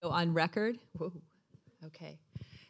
On record? Whoa. Okay.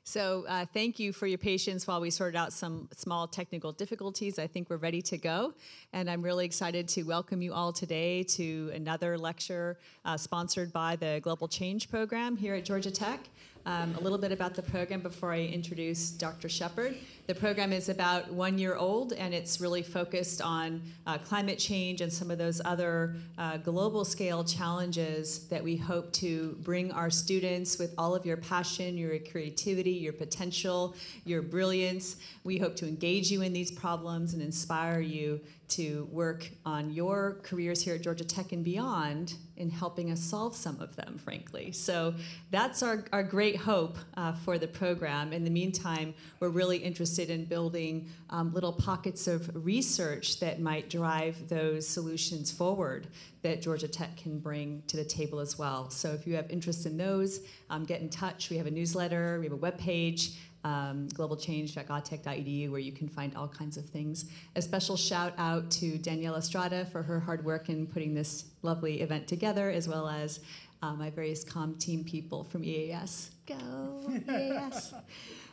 So thank you for your patience while we sorted out some small technical difficulties. I think we're ready to go. And I'm really excited to welcome you all today to another lecture sponsored by the Global Change Program here at Georgia Tech. A little bit about the program before I introduce Dr. Shepard. The program is about 1 year old, and it's really focused on climate change and some of those other global scale challenges that we hope to bring our students with all of your passion, your creativity, your potential, your brilliance. We hope to engage you in these problems and inspire you to work on your careers here at Georgia Tech and beyond in helping us solve some of them, frankly. So that's our great hope for the program. In the meantime, we're really interested in building little pockets of research that might drive those solutions forward that Georgia Tech can bring to the table as well. So if you have interest in those, get in touch. We have a newsletter, we have a webpage, globalchange.godtech.edu, where you can find all kinds of things. A special shout out to Danielle Estrada for her hard work in putting this lovely event together, as well as my various comm team people from EAS. Go, EAS.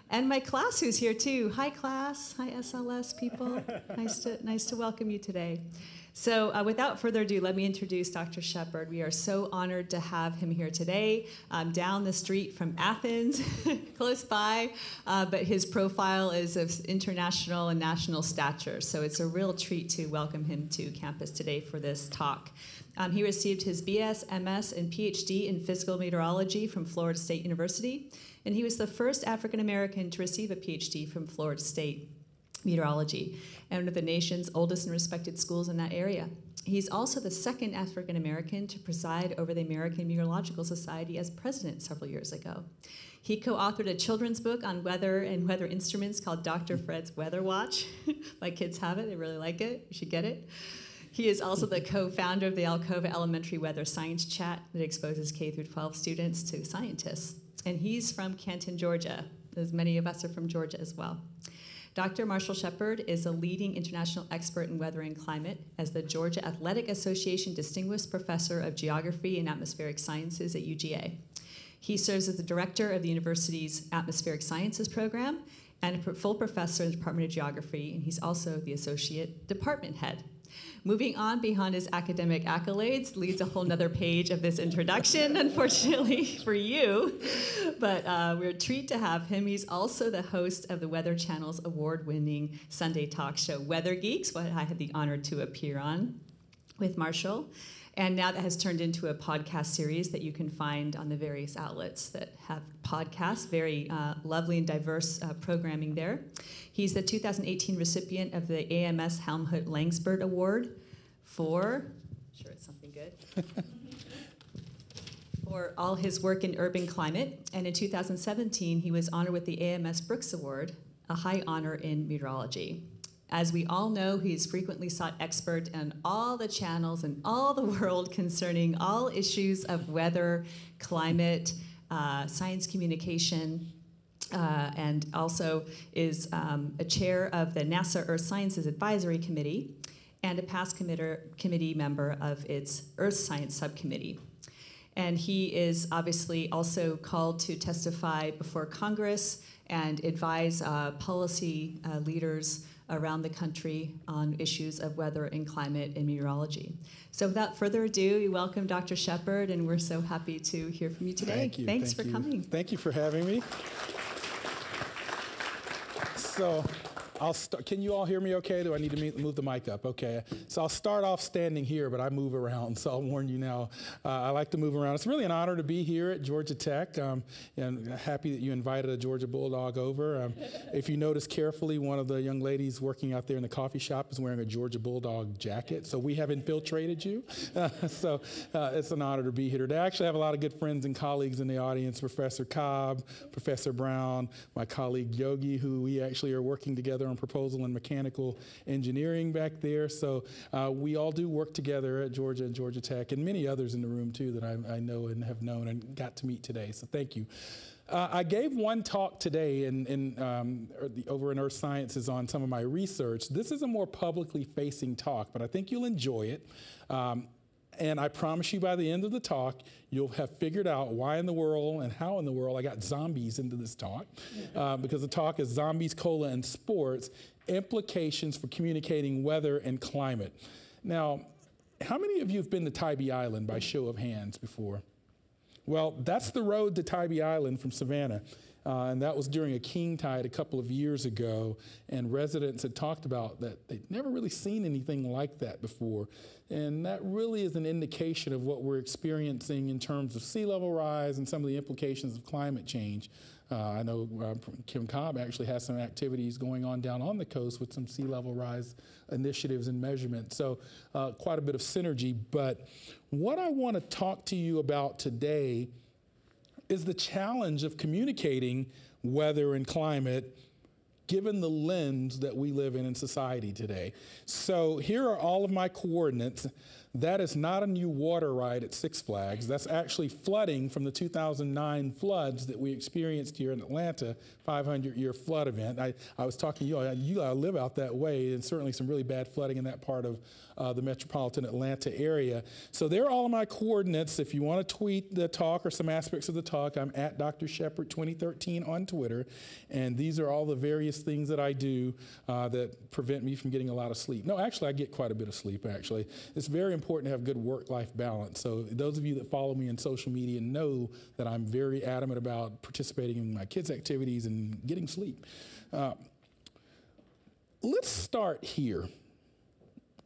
And my class who's here too. Hi class, hi SLS people. Nice to welcome you today. So without further ado, let me introduce Dr. Shepard. We are so honored to have him here today, down the street from Athens, close by, but his profile is of international and national stature, so it's a real treat to welcome him to campus today for this talk. He received his BS, MS, and PhD in physical meteorology from Florida State University, and he was the first African American to receive a PhD from Florida State Meteorology, and one of the nation's oldest and respected schools in that area. He's also the second African American to preside over the American Meteorological Society as president several years ago. He co-authored a children's book on weather and weather instruments called Dr. Fred's Weather Watch. My kids have it, they really like it, you should get it. He is also the co-founder of the Alcova Elementary Weather Science Chat that exposes K-12 students to scientists. And he's from Canton, Georgia, as many of us are from Georgia as well. Dr. Marshall Shepard is a leading international expert in weather and climate as the Georgia Athletic Association Distinguished Professor of Geography and Atmospheric Sciences at UGA. He serves as the director of the university's Atmospheric Sciences program and a full professor in the Department of Geography, and he's also the associate department head. Moving on beyond his academic accolades leads a whole nother page of this introduction, unfortunately for you, but we're a treat to have him. He's also the host of the Weather Channel's award-winning Sunday talk show, Weather Geeks, what I had the honor to appear on with Marshall. And now that has turned into a podcast series that you can find on the various outlets that have podcasts, very lovely and diverse programming there. He's the 2018 recipient of the AMS Helmut Landsberg Award for, sure it's something good, for all his work in urban climate. And in 2017, he was honored with the AMS Brooks Award, a high honor in meteorology. As we all know, he's frequently sought expert on all the channels in all the world concerning all issues of weather, climate, science communication, and also is a chair of the NASA Earth Sciences Advisory Committee and a past committee member of its Earth Science Subcommittee. And he is obviously also called to testify before Congress and advise policy leaders around the country on issues of weather and climate and meteorology. So without further ado, we welcome Dr. Shepard, and we're so happy to hear from you today. Thank you. Thanks for coming. Thank you for having me. So I'll start. Can you all hear me okay? Do I need to move the mic up? Okay. So I'll start off standing here, but I move around, so I'll warn you now. I like to move around. It's really an honor to be here at Georgia Tech. And happy that you invited a Georgia Bulldog over. If you notice carefully, one of the young ladies working out there in the coffee shop is wearing a Georgia Bulldog jacket, so we have infiltrated you. So it's an honor to be here today. I actually have a lot of good friends and colleagues in the audience, Professor Cobb, Professor Brown, my colleague Yogi, who we actually are working together on proposal in mechanical engineering back there. So we all do work together at Georgia and Georgia Tech, and many others in the room too that I know and have known and got to meet today. So thank you. I gave one talk today over in Earth Sciences on some of my research. This is a more publicly facing talk, but I think you'll enjoy it. And I promise you by the end of the talk, you'll have figured out why in the world and how in the world I got zombies into this talk. Because the talk is Zombies, Cola, and Sports, Implications for Communicating Weather and Climate. Now, how many of you have been to Tybee Island by show of hands before? Well, that's the road to Tybee Island from Savannah. And that was during a king tide a couple of years ago. And residents had talked about that they'd never really seen anything like that before. And that really is an indication of what we're experiencing in terms of sea level rise and some of the implications of climate change. I know Kim Cobb actually has some activities going on down on the coast with some sea level rise initiatives and measurements. So quite a bit of synergy. But what I want to talk to you about today is the challenge of communicating weather and climate given the lens that we live in society today. So here are all of my coordinates. That is not a new water ride at Six Flags. That's actually flooding from the 2009 floods that we experienced here in Atlanta, 500-year flood event. I was talking to you live out that way, and certainly some really bad flooding in that part of the metropolitan Atlanta area. So there are all of my coordinates. If you want to tweet the talk or some aspects of the talk, I'm at Dr. Shepard 2013 on Twitter. And these are all the various things that I do that prevent me from getting a lot of sleep. No, actually, I get quite a bit of sleep, actually. It's very important to have good work-life balance. So those of you that follow me on social media know that I'm very adamant about participating in my kids' activities and getting sleep. Let's start here.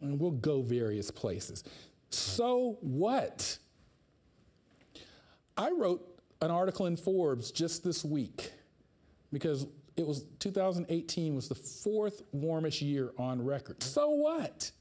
And we'll go various places. So what? I wrote an article in Forbes just this week because 2018 was the 4th warmest year on record. So what?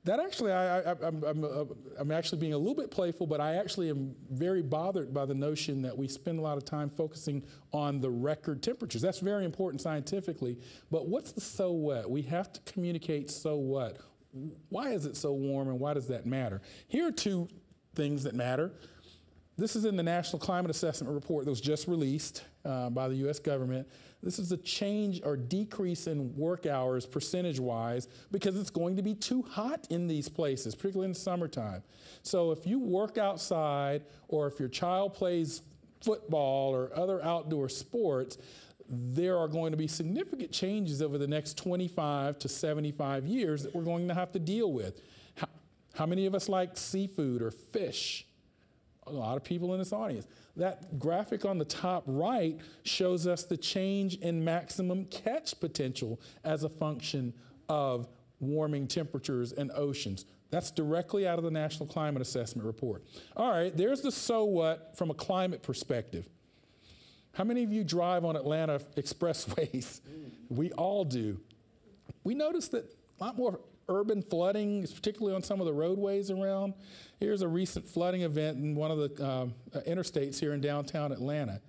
That actually, I'm actually being a little bit playful, but I actually am very bothered by the notion that we spend a lot of time focusing on the record temperatures. That's very important scientifically, but what's the so what? We have to communicate so what. Why is it so warm and why does that matter? Here are 2 things that matter. This is in the National Climate Assessment Report that was just released by the U.S. government. This is a change or decrease in work hours percentage-wise because it's going to be too hot in these places, particularly in the summertime. So if you work outside or if your child plays football or other outdoor sports, there are going to be significant changes over the next 25 to 75 years that we're going to have to deal with. How many of us like seafood or fish? A lot of people in this audience. That graphic on the top right shows us the change in maximum catch potential as a function of warming temperatures and oceans. That's directly out of the National Climate Assessment Report. All right, there's the so what from a climate perspective. How many of you drive on Atlanta expressways? We all do. We notice that a lot more urban flooding, particularly on some of the roadways around. Here's a recent flooding event in one of the interstates here in downtown Atlanta.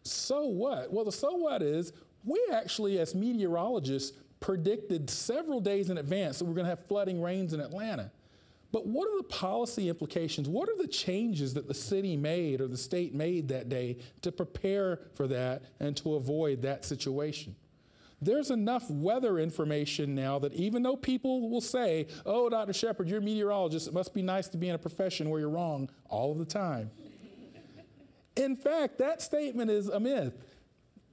So what? Well, the so what is we actually, as meteorologists, predicted several days in advance that we're going to have flooding rains in Atlanta. But what are the policy implications? What are the changes that the city made or the state made that day to prepare for that and to avoid that situation? There's enough weather information now that even though people will say, oh, Dr. Shepard, you're a meteorologist, it must be nice to be in a profession where you're wrong all of the time. In fact, that statement is a myth.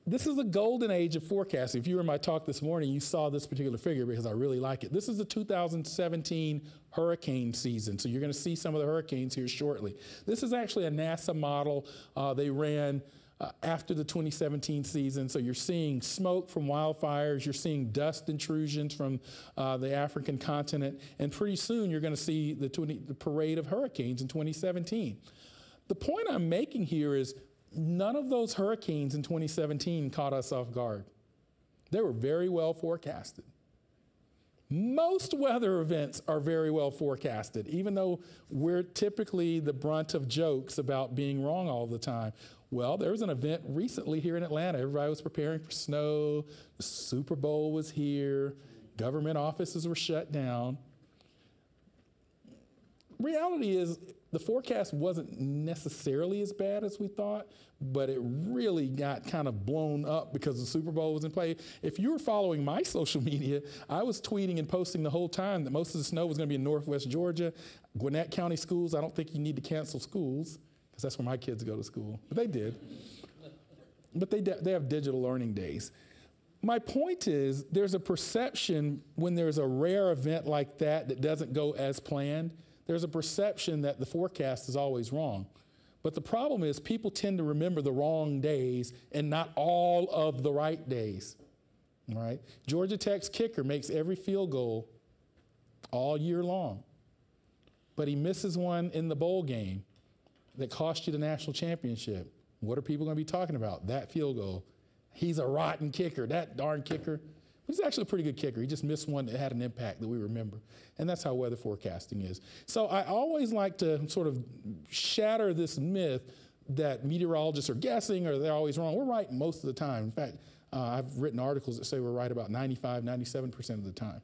This is a golden age of forecasting. If you were in my talk this morning, you saw this particular figure because I really like it. This is the 2017 hurricane season. So you're going to see some of the hurricanes here shortly. This is actually a NASA model they ran after the 2017 season. So you're seeing smoke from wildfires, you're seeing dust intrusions from the African continent, and pretty soon you're going to see the parade of hurricanes in 2017. The point I'm making here is none of those hurricanes in 2017 caught us off guard. They were very well forecasted. Most weather events are very well forecasted, even though we're typically the brunt of jokes about being wrong all the time. Well, there was an event recently here in Atlanta. Everybody was preparing for snow. The Super Bowl was here. Government offices were shut down. reality is the forecast wasn't necessarily as bad as we thought, but it really got kind of blown up because the Super Bowl was in play. If you were following my social media, I was tweeting and posting the whole time that most of the snow was going to be in Northwest Georgia. Gwinnett County schools, I don't think you need to cancel schools, because that's where my kids go to school. But they did. But they have digital learning days. My point is, there's a perception when there's a rare event like that doesn't go as planned, there's a perception that the forecast is always wrong. But the problem is people tend to remember the wrong days and not all of the right days, all right? Georgia Tech's kicker makes every field goal all year long, but he misses one in the bowl game that cost you the national championship. What are people going to be talking about? That field goal. He's a rotten kicker, that darn kicker. He's actually a pretty good kicker. He just missed one that had an impact that we remember. And that's how weather forecasting is. So I always like to sort of shatter this myth that meteorologists are guessing or they're always wrong. We're right most of the time. In fact, I've written articles that say we're right about 95, 97% of the time.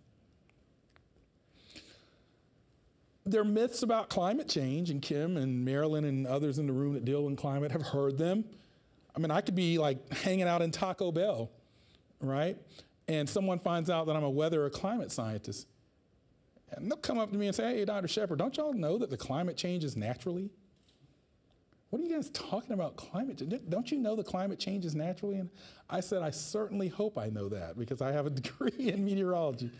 There are myths about climate change, and Kim and Marilyn and others in the room that deal in climate have heard them. I mean, I could be like hanging out in Taco Bell, right? And someone finds out that I'm a weather or climate scientist. And they'll come up to me and say, hey, Dr. Shepard, don't y'all know that the climate changes naturally? What are you guys talking about climate change? Don't you know the climate changes naturally? And I said, I certainly hope I know that because I have a degree in meteorology.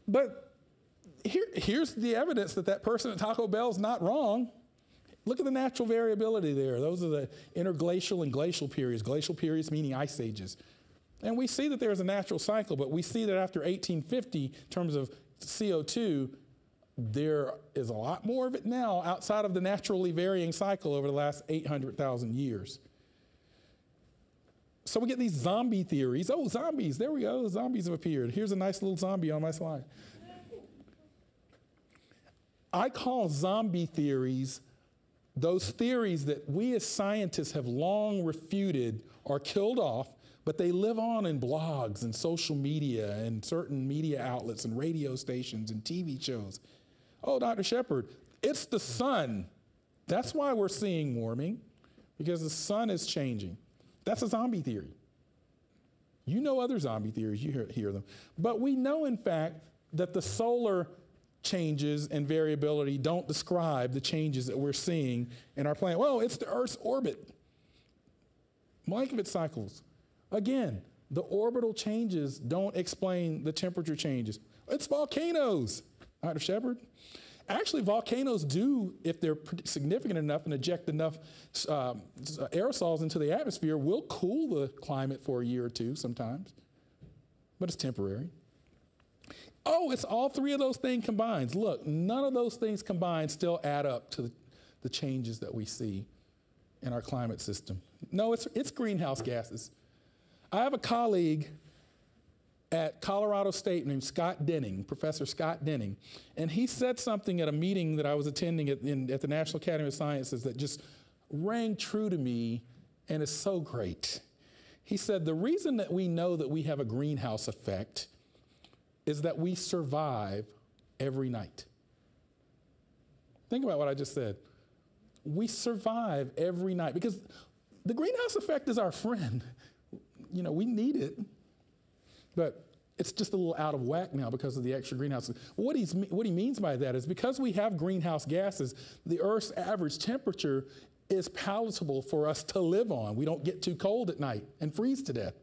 But here's the evidence that that person at Taco Bell is not wrong. Look at the natural variability there. Those are the interglacial and glacial periods meaning ice ages. And we see that there's a natural cycle, but we see that after 1850, in terms of CO2, there is a lot more of it now outside of the naturally varying cycle over the last 800,000 years. So we get these zombie theories. Oh, zombies, there we go, zombies have appeared. Here's a nice little zombie on my slide. I call zombie theories those theories that we as scientists have long refuted or killed off, but they live on in blogs and social media and certain media outlets and radio stations and TV shows. Oh, Dr. Shepard, it's the sun. That's why we're seeing warming, because the sun is changing. That's a zombie theory. You know other zombie theories, you hear them. But we know, in fact, that the solar changes and variability don't describe the changes that we're seeing in our planet. Well, it's the Earth's orbit. Milankovitch cycles. Again, the orbital changes don't explain the temperature changes. It's volcanoes, Dr. Shepard. Actually, volcanoes do, if they're significant enough and eject enough aerosols into the atmosphere, will cool the climate for a year or two sometimes, but it's temporary. Oh, it's all three of those things combined. Look, none of those things combined still add up to the changes that we see in our climate system. No, it's greenhouse gases. I have a colleague at Colorado State named Scott Denning, Professor Scott Denning, and he said something at a meeting that I was attending at the National Academy of Sciences that just rang true to me and is so great. He said, the reason that we know that we have a greenhouse effect is that we survive every night. Think about what I just said. We survive every night because the greenhouse effect is our friend. You know, we need it, but it's just a little out of whack now because of the extra greenhouse. What he means by that is because we have greenhouse gases, the Earth's average temperature is palatable for us to live on. We don't get too cold at night and freeze to death.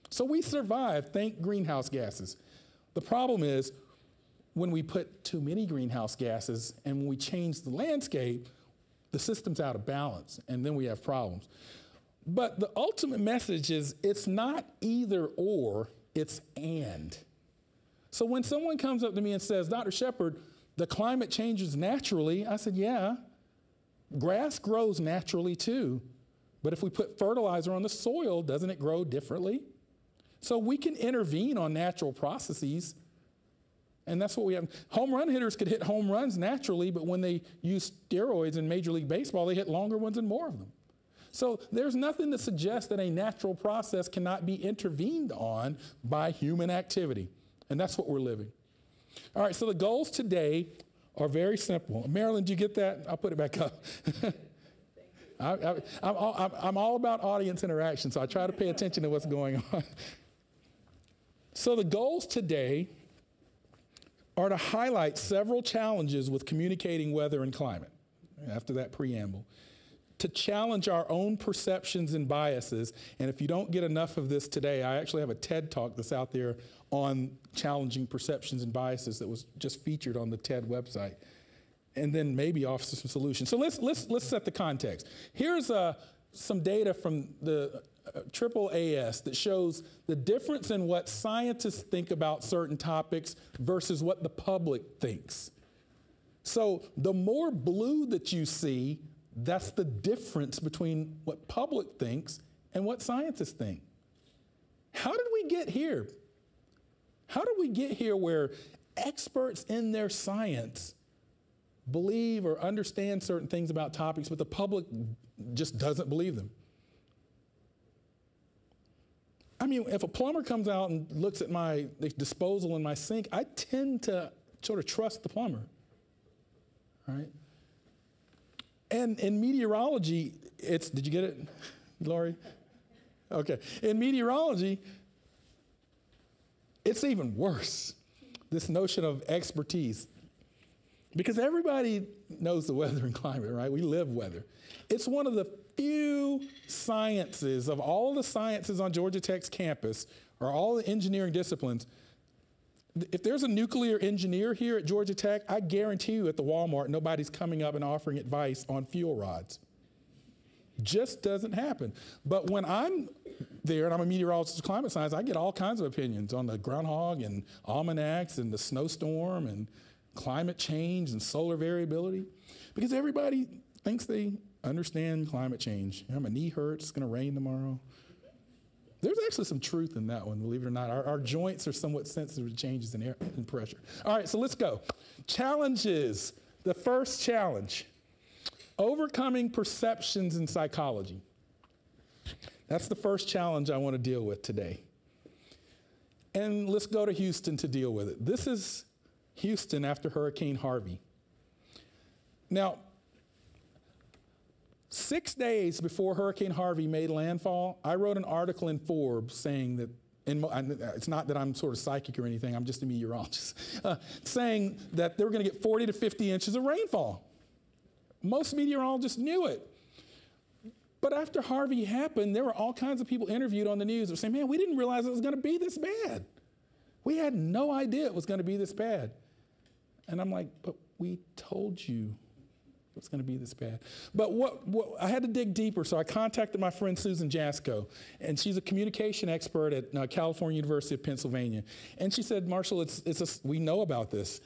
So we survive, thank greenhouse gases. The problem is when we put too many greenhouse gases and when we change the landscape, the system's out of balance, and then we have problems. But the ultimate message is it's not either or, it's and. So when someone comes up to me and says, Dr. Shepard, the climate changes naturally, I said, yeah, grass grows naturally too. But if we put fertilizer on the soil, doesn't it grow differently? So we can intervene on natural processes, and that's what we have. Home run hitters could hit home runs naturally, but when they use steroids in Major League Baseball, they hit longer ones and more of them. So there's nothing to suggest that a natural process cannot be intervened on by human activity, and that's what we're living. All right, so the goals today are very simple. Marilyn, did you get that? I'll put it back up. I'm all about audience interaction, so I try to pay attention to what's going on. So the goals today are to highlight several challenges with communicating weather and climate, after that preamble, to challenge our own perceptions and biases. And if you don't get enough of this today, I actually have a TED Talk that's out there on challenging perceptions and biases that was just featured on the TED website. And then maybe offer some solutions. So let's set the context. Here's some data from the AAAS that shows the difference in what scientists think about certain topics versus what the public thinks. So the more blue that you see, that's the difference between what public thinks and what scientists think. How did we get here? How did we get here where experts in their science believe or understand certain things about topics, but the public just doesn't believe them? I mean, if a plumber comes out and looks at my disposal in my sink, I tend to sort of trust the plumber, right? And in meteorology, did you get it, Lori? Okay. In meteorology, it's even worse, this notion of expertise. Because everybody knows the weather and climate, right? We live weather. It's one of the few sciences, of all the sciences on Georgia Tech's campus, or all the engineering disciplines, if there's a nuclear engineer here at Georgia Tech, I guarantee you at the Walmart, nobody's coming up and offering advice on fuel rods. Just doesn't happen. But when I'm there, and I'm a meteorologist of climate science, I get all kinds of opinions on the groundhog and almanacs and the snowstorm and climate change and solar variability, because everybody thinks they understand climate change. My knee hurts, it's going to rain tomorrow. There's actually some truth in that one, believe it or not. Our joints are somewhat sensitive to changes in air and pressure. All right, so let's go. Challenges. The first challenge, overcoming perceptions in psychology. That's the first challenge I want to deal with today. And let's go to Houston to deal with it. This is Houston after Hurricane Harvey. Now, 6 days before Hurricane Harvey made landfall, I wrote an article in Forbes saying that, it's not that I'm sort of psychic or anything, I'm just a meteorologist, saying that they were going to get 40 to 50 inches of rainfall. Most meteorologists knew it. But after Harvey happened, there were all kinds of people interviewed on the news that were saying, man, we didn't realize it was going to be this bad. We had no idea it was going to be this bad. And I'm like, but we told you it was going to be this bad. But what I had to dig deeper, so I contacted my friend Susan Jasko, and she's a communication expert at California University of Pennsylvania. And she said, Marshall, we know about this.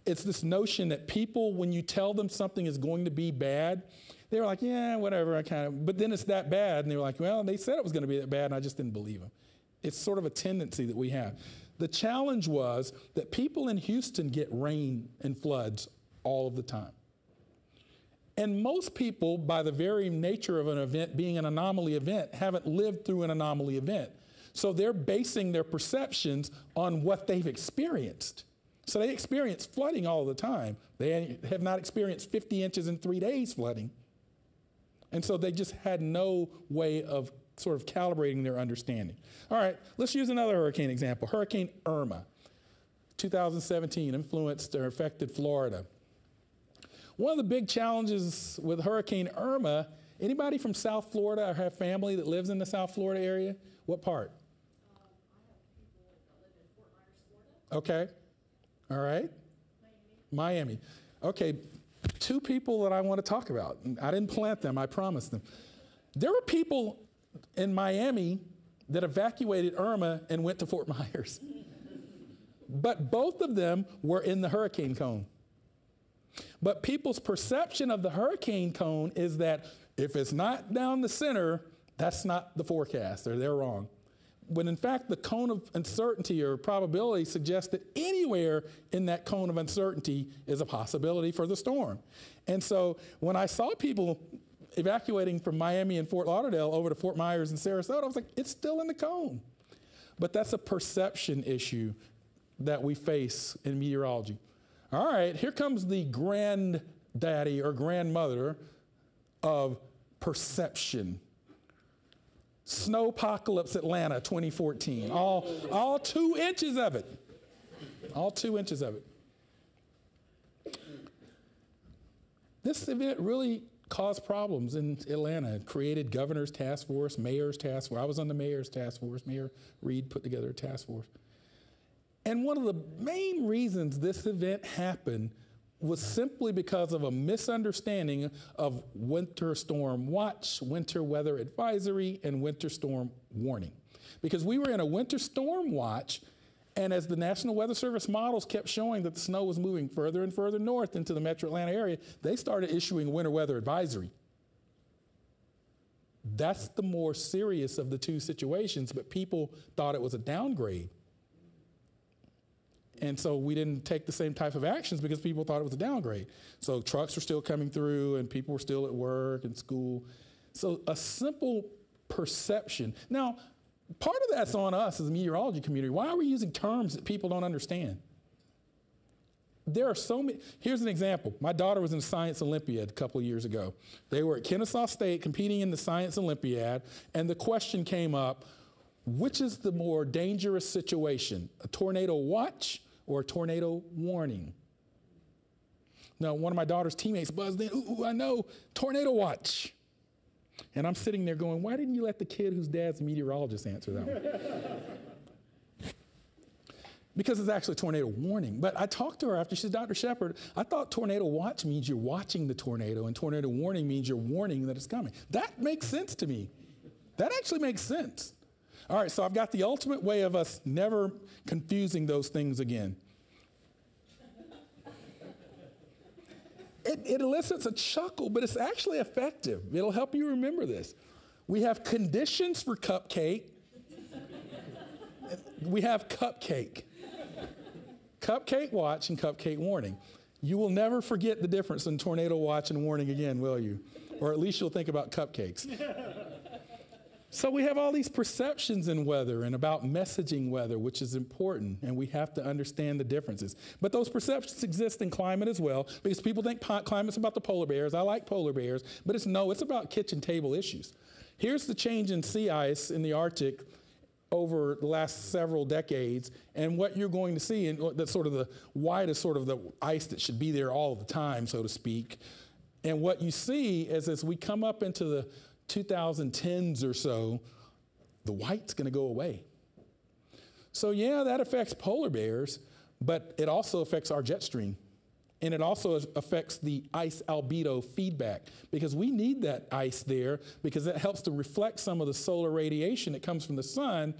It's this notion that people, when you tell them something is going to be bad, they're like, yeah, whatever, but then it's that bad, and they're like, well, they said it was going to be that bad, and I just didn't believe them. It's sort of a tendency that we have. The challenge was that people in Houston get rain and floods all of the time. And most people, by the very nature of an event being an anomaly event, haven't lived through an anomaly event. So they're basing their perceptions on what they've experienced. So they experience flooding all the time. They have not experienced 50 inches in 3 days flooding. And so they just had no way of sort of calibrating their understanding. All right, let's use another hurricane example. Hurricane Irma, 2017, influenced or affected Florida. One of the big challenges with Hurricane Irma, anybody from South Florida or have family that lives in the South Florida area? What part? I have people that live in Fort Myers, Florida. Okay. All right. Miami. Okay. Two people that I want to talk about. I didn't plant them, I promised them. There were people in Miami that evacuated Irma and went to Fort Myers. But both of them were in the hurricane cone. But people's perception of the hurricane cone is that if it's not down the center, that's not the forecast, or they're wrong. When in fact, the cone of uncertainty or probability suggests that anywhere in that cone of uncertainty is a possibility for the storm. And so when I saw people evacuating from Miami and Fort Lauderdale over to Fort Myers and Sarasota, I was like, it's still in the cone. But that's a perception issue that we face in meteorology. All right, here comes the granddaddy or grandmother of perception. Snowpocalypse Atlanta 2014. All 2 inches of it. All 2 inches of it. This event really caused problems in Atlanta. It created governor's task force, mayor's task force. I was on the mayor's task force. Mayor Reed put together a task force. And one of the main reasons this event happened was simply because of a misunderstanding of winter storm watch, winter weather advisory, and winter storm warning. Because we were in a winter storm watch, and as the National Weather Service models kept showing that the snow was moving further and further north into the metro Atlanta area, they started issuing winter weather advisory. That's the more serious of the 2 situations, but people thought it was a downgrade. And so we didn't take the same type of actions because people thought it was a downgrade. So trucks were still coming through and people were still at work and school. So a simple perception. Now, part of that's on us as a meteorology community. Why are we using terms that people don't understand? There are so many. Here's an example. My daughter was in the Science Olympiad a couple of years ago. They were at Kennesaw State competing in the Science Olympiad, and the question came up, which is the more dangerous situation, a tornado watch or a tornado warning? Now, one of my daughter's teammates buzzed in, ooh, I know, tornado watch. And I'm sitting there going, why didn't you let the kid whose dad's a meteorologist answer that one? Because it's actually a tornado warning. But I talked to her after. She said, Dr. Shepard, I thought tornado watch means you're watching the tornado, and tornado warning means you're warning that it's coming. That makes sense to me. That actually makes sense. All right, so I've got the ultimate way of us never confusing those things again. It elicits a chuckle, but it's actually effective. It'll help you remember this. We have conditions for cupcake. We have cupcake. Cupcake watch and cupcake warning. You will never forget the difference in tornado watch and warning again, will you? Or at least you'll think about cupcakes. So we have all these perceptions in weather and about messaging weather, which is important, and we have to understand the differences. But those perceptions exist in climate as well, because people think climate's about the polar bears. I like polar bears, but it's about kitchen table issues. Here's the change in sea ice in the Arctic over the last several decades, and what you're going to see, and that's sort of the white is sort of the ice that should be there all the time, so to speak. And what you see is as we come up into the 2010s or so, the white's going to go away. So yeah, that affects polar bears, but it also affects our jet stream. And it also affects the ice albedo feedback, because we need that ice there because it helps to reflect some of the solar radiation that comes from the sun.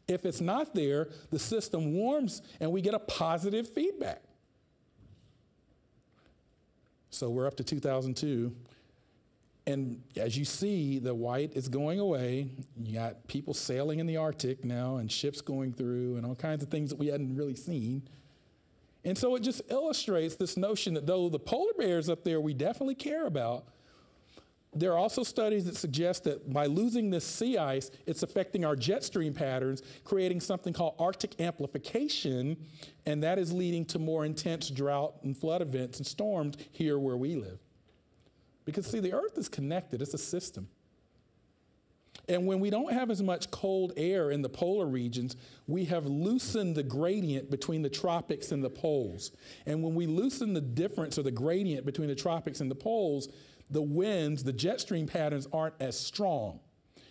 If it's not there, the system warms and we get a positive feedback. So we're up to 2002. And as you see, the white is going away. You got people sailing in the Arctic now and ships going through and all kinds of things that we hadn't really seen. And so it just illustrates this notion that though the polar bears up there we definitely care about, there are also studies that suggest that by losing this sea ice, it's affecting our jet stream patterns, creating something called Arctic amplification, and that is leading to more intense drought and flood events and storms here where we live. Because, see, the Earth is connected. It's a system. And when we don't have as much cold air in the polar regions, we have loosened the gradient between the tropics and the poles. And when we loosen the difference or the gradient between the tropics and the poles, the winds, the jet stream patterns aren't as strong.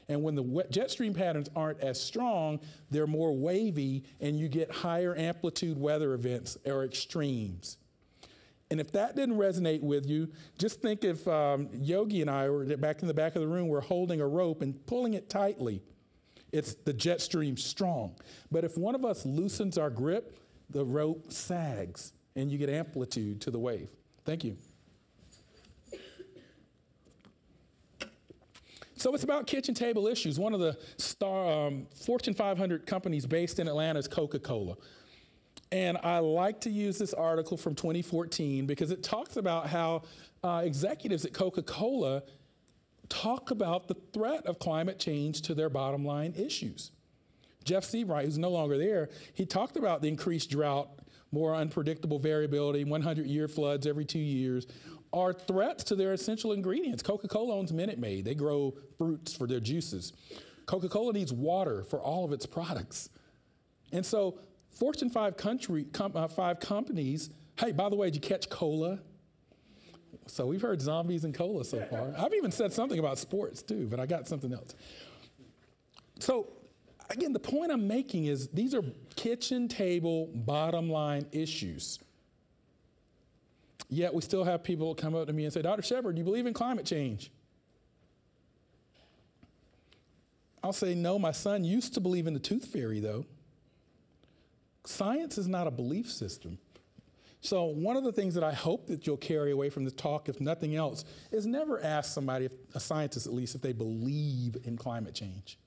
And when the jet stream patterns aren't as strong, they're more wavy, and you get higher amplitude weather events or extremes. And if that didn't resonate with you, just think if Yogi and I were back in the back of the room, we're holding a rope and pulling it tightly. It's the jet stream strong. But if one of us loosens our grip, the rope sags and you get amplitude to the wave. Thank you. So it's about kitchen table issues. One of the Fortune 500 companies based in Atlanta is Coca-Cola. And I like to use this article from 2014 because it talks about how executives at Coca-Cola talk about the threat of climate change to their bottom line issues. Jeff Seabright, who's no longer there, he talked about the increased drought more unpredictable variability, 100-year floods every 2 years, are threats to their essential ingredients. Coca-Cola owns Minute Maid. They grow fruits for their juices. Coca-Cola needs water for all of its products. And so Fortune 5 companies, hey, by the way, did you catch cola? So we've heard zombies and cola so far. I've even said something about sports too, but I got something else. So again, the point I'm making is these are kitchen table, bottom line issues. Yet we still have people come up to me and say, Dr. Shepard, do you believe in climate change? I'll say, no, my son used to believe in the tooth fairy, though. Science is not a belief system. So one of the things that I hope that you'll carry away from the talk, if nothing else, is never ask somebody, a scientist at least, if they believe in climate change.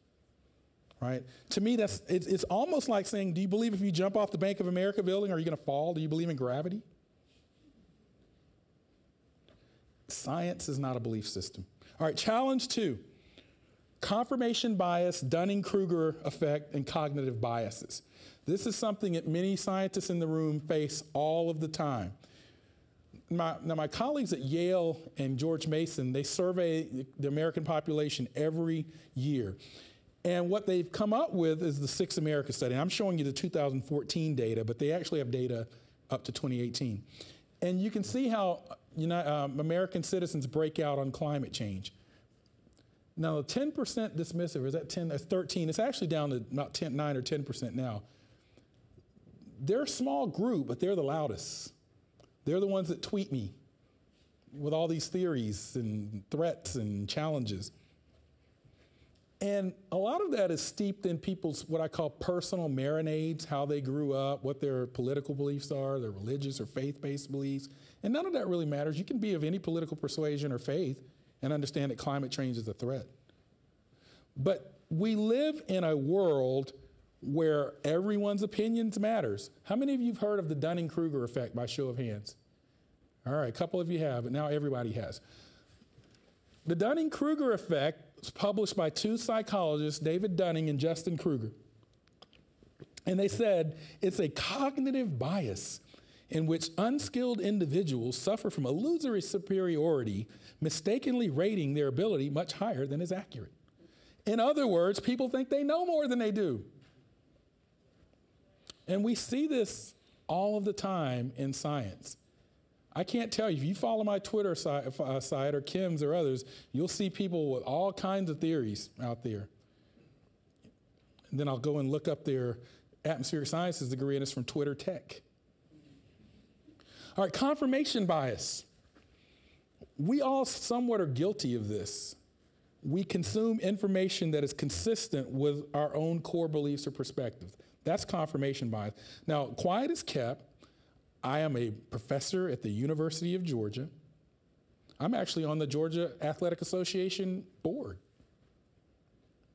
Right? To me, it's almost like saying, do you believe if you jump off the Bank of America building, are you going to fall? Do you believe in gravity? Science is not a belief system. All right, challenge 2. Confirmation bias, Dunning-Kruger effect, and cognitive biases. This is something that many scientists in the room face all of the time. My colleagues at Yale and George Mason, they survey the American population every year. And what they've come up with is the Six America study. I'm showing you the 2014 data, but they actually have data up to 2018. And you can see how American citizens break out on climate change. Now, 10% dismissive, is that 10? That's 13. It's actually down to about 9 or 10% now. They're a small group, but they're the loudest. They're the ones that tweet me with all these theories and threats and challenges. And a lot of that is steeped in people's what I call personal marinades, how they grew up, what their political beliefs are, their religious or faith-based beliefs. And none of that really matters. You can be of any political persuasion or faith and understand that climate change is a threat. But we live in a world where everyone's opinions matters. How many of you have heard of the Dunning-Kruger effect by show of hands? All right, a couple of you have, but now everybody has. The Dunning-Kruger effect was published by 2 psychologists, David Dunning and Justin Kruger. And they said it's a cognitive bias in which unskilled individuals suffer from illusory superiority, mistakenly rating their ability much higher than is accurate. In other words, people think they know more than they do. And we see this all of the time in science. I can't tell you, if you follow my Twitter site or Kim's or others, you'll see people with all kinds of theories out there. And then I'll go and look up their atmospheric sciences degree, and it's from Twitter Tech. All right, confirmation bias. We all somewhat are guilty of this. We consume information that is consistent with our own core beliefs or perspectives. That's confirmation bias. Now, quiet is kept. I am a professor at the University of Georgia. I'm actually on the Georgia Athletic Association board.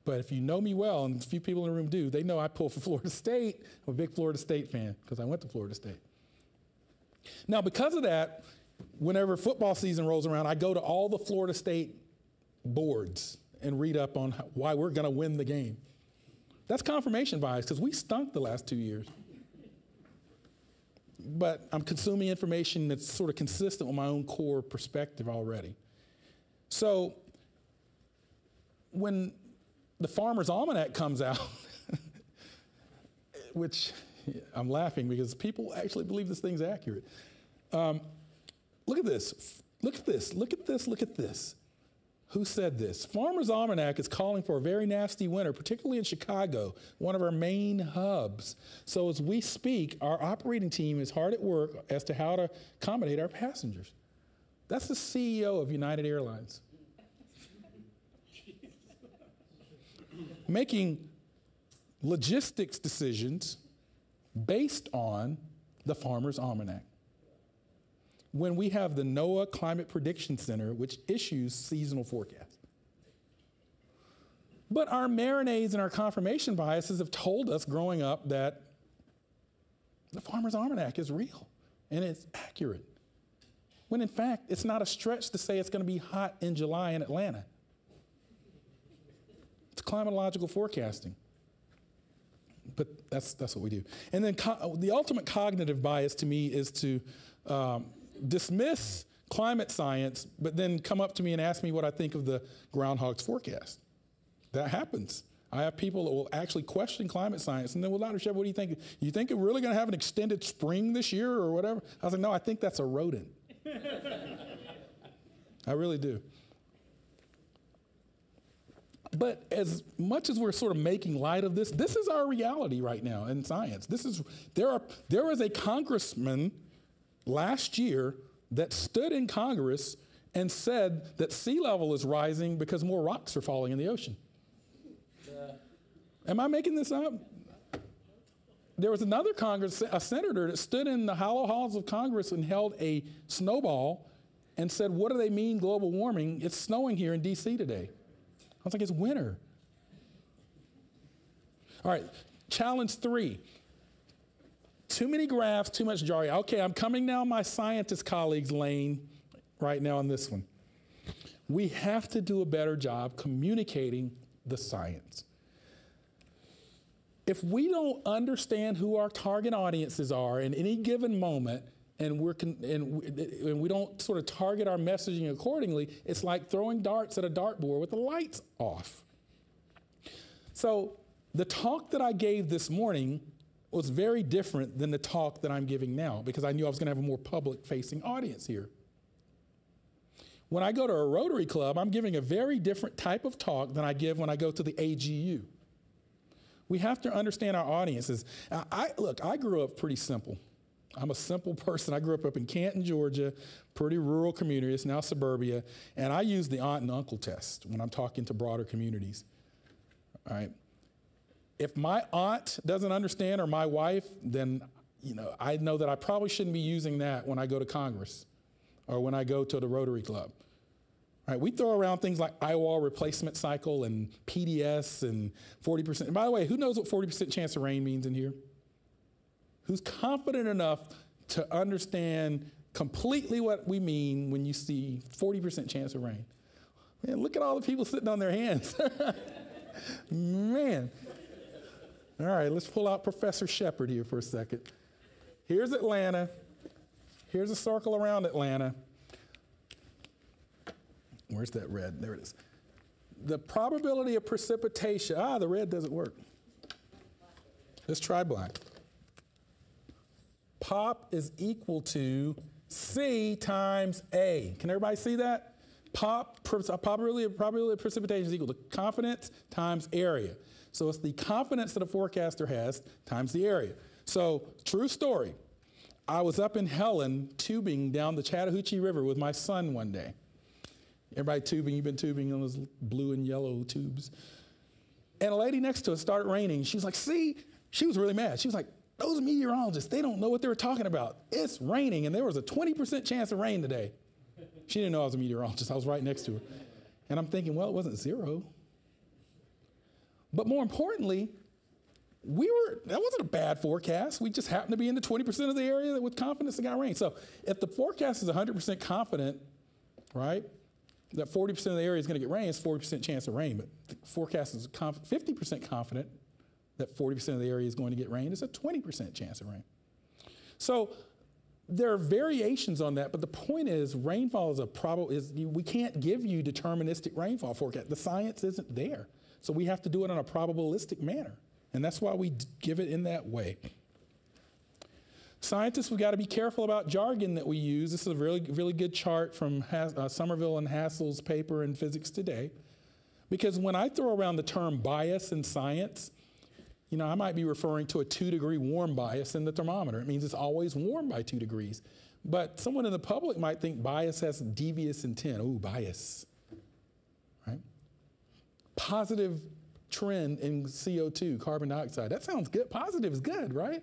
But if you know me well, and a few people in the room do, they know I pull for Florida State. I'm a big Florida State fan because I went to Florida State. Now, because of that, whenever football season rolls around, I go to all the Florida State boards and read up on why we're going to win the game. That's confirmation bias because we stunk the last 2 years. But I'm consuming information that's sort of consistent with my own core perspective already. So when the Farmer's Almanac comes out, which I'm laughing because people actually believe this thing's accurate. Look at this. Look at this. Look at this. Look at this. Who said this? Farmer's Almanac is calling for a very nasty winter, particularly in Chicago, one of our main hubs. So as we speak, our operating team is hard at work as to how to accommodate our passengers. That's the CEO of United Airlines. Making logistics decisions based on the Farmer's Almanac. When we have the NOAA Climate Prediction Center, which issues seasonal forecasts. But our marinades and our confirmation biases have told us growing up that the Farmer's Almanac is real and it's accurate. When in fact, it's not a stretch to say it's going to be hot in July in Atlanta. It's climatological forecasting. But that's what we do. And then the ultimate cognitive bias to me is to dismiss climate science, but then come up to me and ask me what I think of the groundhog's forecast. That happens. I have people that will actually question climate science, and then, well, Dr. Shep, what do you think? You think we're really going to have an extended spring this year or whatever? I was like, no, I think that's a rodent. I really do. But as much as we're sort of making light of this is our reality right now in science. There was a congressman last year that stood in Congress and said that sea level is rising because more rocks are falling in the ocean. Am I making this up? There was another a senator that stood in the hollow halls of Congress and held a snowball and said, what do they mean global warming? It's snowing here in D.C. today. I was like, it's winter. All right, challenge 3. Too many graphs, too much jargon. Okay, I'm coming now my scientist colleagues' lane right now on this one. We have to do a better job communicating the science. If we don't understand who our target audiences are in any given moment, and we don't sort of target our messaging accordingly, it's like throwing darts at a dartboard with the lights off. So the talk that I gave this morning was very different than the talk that I'm giving now, because I knew I was going to have a more public-facing audience here. When I go to a Rotary Club, I'm giving a very different type of talk than I give when I go to the AGU. We have to understand our audiences. I grew up pretty simple. I'm a simple person. I grew up in Canton, Georgia, pretty rural community. It's now suburbia. And I use the aunt and uncle test when I'm talking to broader communities. All right. If my aunt doesn't understand, or my wife, then I know that I probably shouldn't be using that when I go to Congress or when I go to the Rotary Club. All right, we throw around things like eye-wall replacement cycle and PDS and 40%. And by the way, who knows what 40% chance of rain means in here? Who's confident enough to understand completely what we mean when you see 40% chance of rain? Man, look at all the people sitting on their hands. Man. All right, let's pull out Professor Shepard here for a second. Here's Atlanta. Here's a circle around Atlanta. Where's that red? There it is. The probability of precipitation. The red doesn't work. Let's try black. Pop is equal to C times A. Can everybody see that? Probability of precipitation is equal to confidence times area. So it's the confidence that a forecaster has times the area. So, true story. I was up in Helen tubing down the Chattahoochee River with my son one day. Everybody tubing, you've been tubing on those blue and yellow tubes. And a lady next to us started raining. She was like, see, she was really mad. She was like, those meteorologists, they don't know what they were talking about. It's raining, and there was a 20% chance of rain today. She didn't know I was a meteorologist. I was right next to her. And I'm thinking, well, it wasn't zero. But more importantly, that wasn't a bad forecast. We just happened to be in the 20% of the area that with confidence that got rain. So if the forecast is 100% confident, right, that 40% of the area is going to get rain, it's 40% chance of rain. But the forecast is 50% confident that 40% of the area is going to get rain. It's a 20% chance of rain. So there are variations on that, but the point is rainfall we can't give you deterministic rainfall forecast. The science isn't there. So we have to do it in a probabilistic manner. And that's why we give it in that way. Scientists, we've got to be careful about jargon that we use. This is a really, really good chart from Somerville and Hassel's paper in Physics Today. Because when I throw around the term bias in science, I might be referring to a 2-degree warm bias in the thermometer. It means it's always warm by 2 degrees. But someone in the public might think bias has devious intent. Ooh, bias, right? Positive trend in CO2, carbon dioxide. That sounds good. Positive is good, right?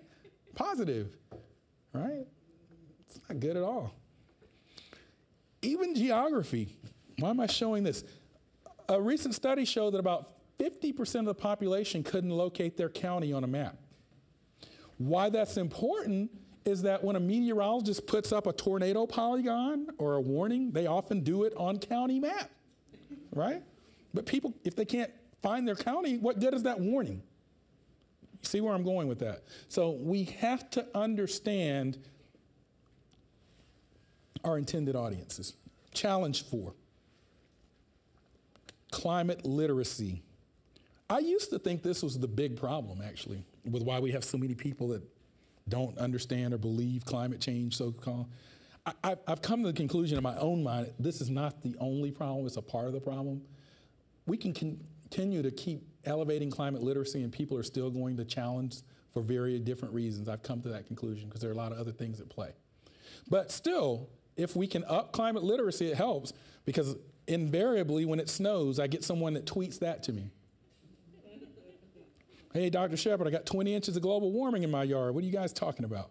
Positive, right? It's not good at all. Even geography. Why am I showing this? A recent study showed that about 50% of the population couldn't locate their county on a map. Why that's important is that when a meteorologist puts up a tornado polygon or a warning, they often do it on county map, right? But people, if they can't find their county, what good is that warning? See where I'm going with that? So we have to understand our intended audiences. Challenge 4, climate literacy. I used to think this was the big problem, actually, with why we have so many people that don't understand or believe climate change, so-called. I've come to the conclusion in my own mind, this is not the only problem, it's a part of the problem. We can continue to keep elevating climate literacy and people are still going to challenge for very different reasons. I've come to that conclusion because there are a lot of other things at play. But still, if we can up climate literacy, it helps, because invariably when it snows, I get someone that tweets that to me. Hey, Dr. Shepard, I got 20 inches of global warming in my yard. What are you guys talking about?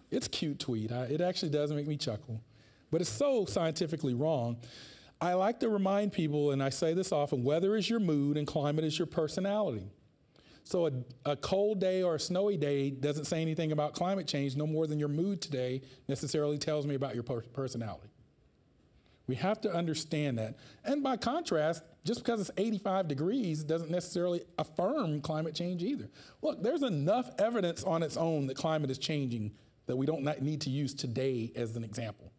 It's a cute tweet. It actually does make me chuckle. But it's so scientifically wrong. I like to remind people, and I say this often, weather is your mood and climate is your personality. So a cold day or a snowy day doesn't say anything about climate change no more than your mood today necessarily tells me about your personality. We have to understand that. And by contrast, just because it's 85 degrees doesn't necessarily affirm climate change either. Look, there's enough evidence on its own that climate is changing that we don't need to use today as an example.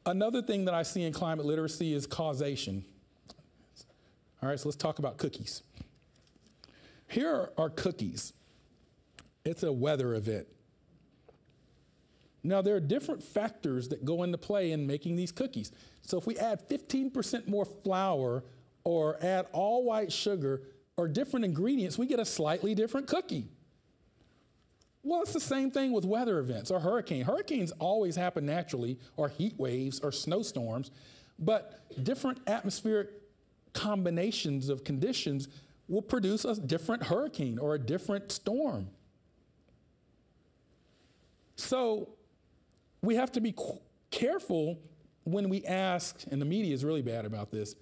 Another thing that I see in climate literacy is causation. All right, so let's talk about cookies. Here are cookies. It's a weather event. Now, there are different factors that go into play in making these cookies. So if we add 15% more flour or add all white sugar or different ingredients, we get a slightly different cookie. Well, it's the same thing with weather events or hurricanes. Hurricanes always happen naturally, or heat waves or snowstorms, but different atmospheric combinations of conditions will produce a different hurricane or a different storm. So we have to be careful when we ask, and the media is really bad about this,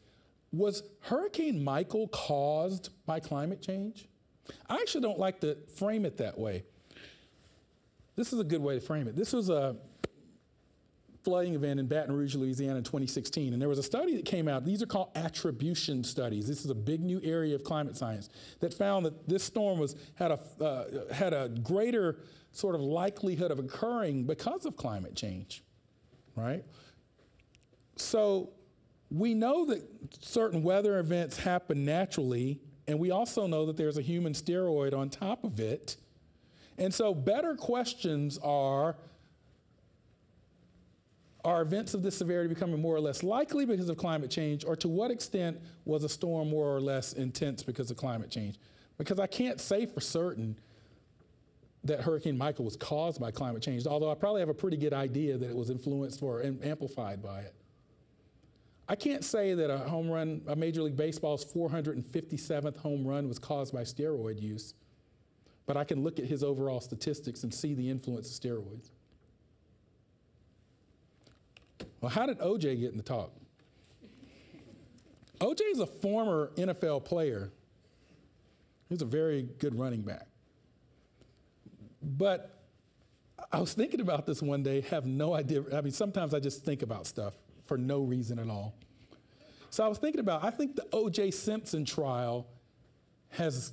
was Hurricane Michael caused by climate change? I actually don't like to frame it that way. This is a good way to frame it. This was a flooding event in Baton Rouge, Louisiana in 2016, and there was a study that came out. These are called attribution studies. This is a big new area of climate science that found that this storm had a greater sort of likelihood of occurring because of climate change, right? So we know that certain weather events happen naturally, and we also know that there's a human steroid on top of it. And so better questions are events of this severity becoming more or less likely because of climate change, or to what extent was a storm more or less intense because of climate change? Because I can't say for certain that Hurricane Michael was caused by climate change, although I probably have a pretty good idea that it was influenced or amplified by it. I can't say that a Major League Baseball's 457th home run was caused by steroid use, but I can look at his overall statistics and see the influence of steroids. Well, how did OJ get in the talk? OJ is a former NFL player. He's a very good running back. But I was thinking about this one day, have no idea. I mean, sometimes I just think about stuff for no reason at all. So I was thinking I think the O.J. Simpson trial has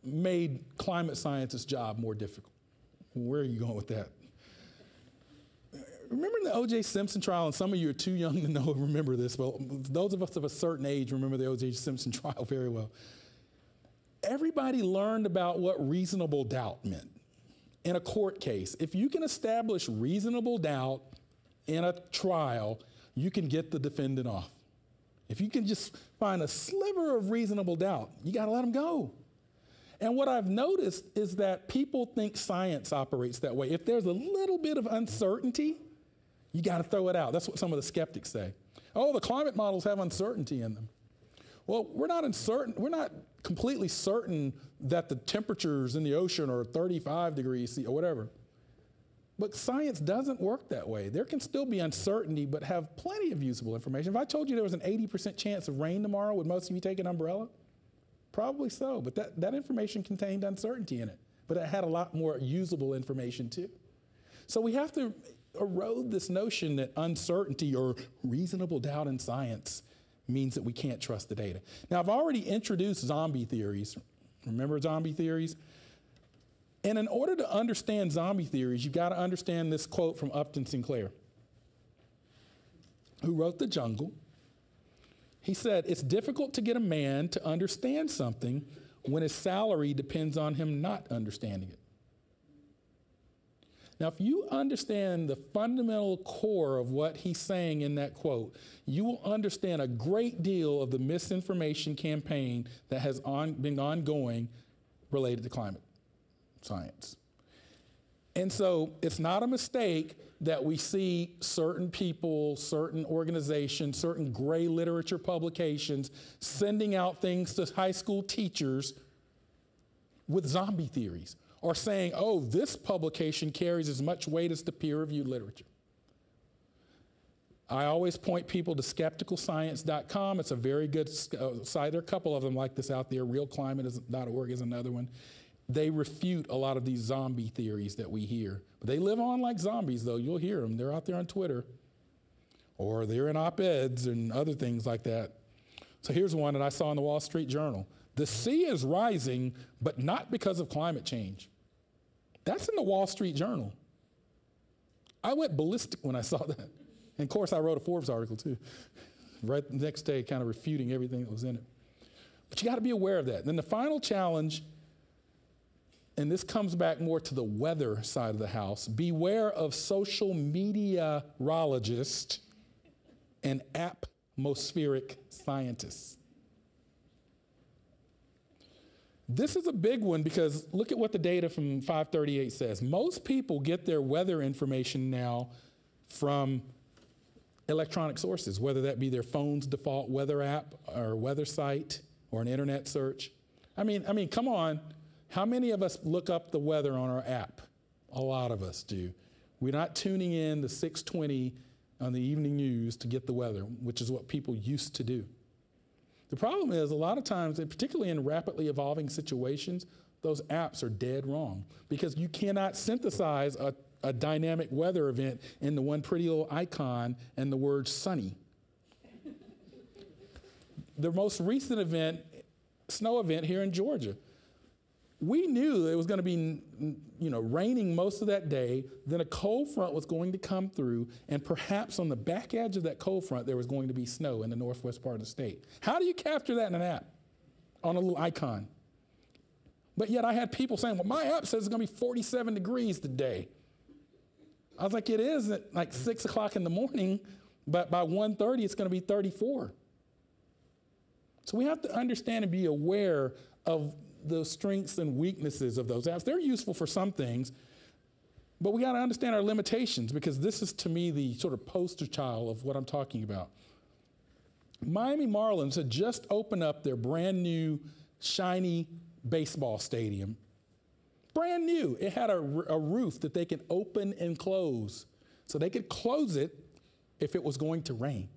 made climate scientists' job more difficult. Where are you going with that? Remember the O.J. Simpson trial, and some of you are too young to know remember this, but those of us of a certain age remember the O.J. Simpson trial very well. Everybody learned about what reasonable doubt meant in a court case. If you can establish reasonable doubt in a trial, you can get the defendant off. If you can just find a sliver of reasonable doubt, you got to let them go. And what I've noticed is that people think science operates that way. If there's a little bit of uncertainty, you got to throw it out. That's what some of the skeptics say. Oh, the climate models have uncertainty in them. Well, we're not completely certain that the temperatures in the ocean are 35 degrees C or whatever. But science doesn't work that way. There can still be uncertainty, but have plenty of usable information. If I told you there was an 80% chance of rain tomorrow, would most of you take an umbrella? Probably so, but that information contained uncertainty in it. But it had a lot more usable information too. So we have to erode this notion that uncertainty or reasonable doubt in science means that we can't trust the data. Now, I've already introduced zombie theories. Remember zombie theories? And in order to understand zombie theories, you've got to understand this quote from Upton Sinclair, who wrote The Jungle. He said, "It's difficult to get a man to understand something when his salary depends on him not understanding it." Now, if you understand the fundamental core of what he's saying in that quote, you will understand a great deal of the misinformation campaign that has been ongoing related to climate science. And so it's not a mistake that we see certain people, certain organizations, certain gray literature publications sending out things to high school teachers with zombie theories, or saying, oh, this publication carries as much weight as the peer-reviewed literature. I always point people to skepticalscience.com. It's a very good site. There are a couple of them like this out there. Realclimate.org is another one. They refute a lot of these zombie theories that we hear. But they live on like zombies, though. You'll hear them. They're out there on Twitter. Or they're in op-eds and other things like that. So here's one that I saw in the Wall Street Journal. The sea is rising, but not because of climate change. That's in the Wall Street Journal. I went ballistic when I saw that. And of course, I wrote a Forbes article too, right the next day, kind of refuting everything that was in it. But you got to be aware of that. And then the final challenge, and this comes back more to the weather side of the house, beware of social meteorologists and atmospheric scientists. This is a big one because look at what the data from 538 says. Most people get their weather information now from electronic sources, whether that be their phone's default weather app or weather site or an internet search. I mean, come on. How many of us look up the weather on our app? A lot of us do. We're not tuning in to 6:20 on the evening news to get the weather, which is what people used to do. The problem is a lot of times, and particularly in rapidly evolving situations, those apps are dead wrong because you cannot synthesize a dynamic weather event into one pretty little icon and the word sunny. The most recent event, snow event here in Georgia, we knew it was going to be, raining most of that day. Then a cold front was going to come through, and perhaps on the back edge of that cold front, there was going to be snow in the northwest part of the state. How do you capture that in an app on a little icon? But yet I had people saying, well, my app says it's going to be 47 degrees today. I was like, it is at like 6 o'clock in the morning, but by 1:30, it's going to be 34. So we have to understand and be aware of the strengths and weaknesses of those apps. They're useful for some things, but we got to understand our limitations because this is, to me, the sort of poster child of what I'm talking about. Miami Marlins had just opened up their brand new, shiny baseball stadium. Brand new. It had a roof that they could open and close. So they could close it if it was going to rain.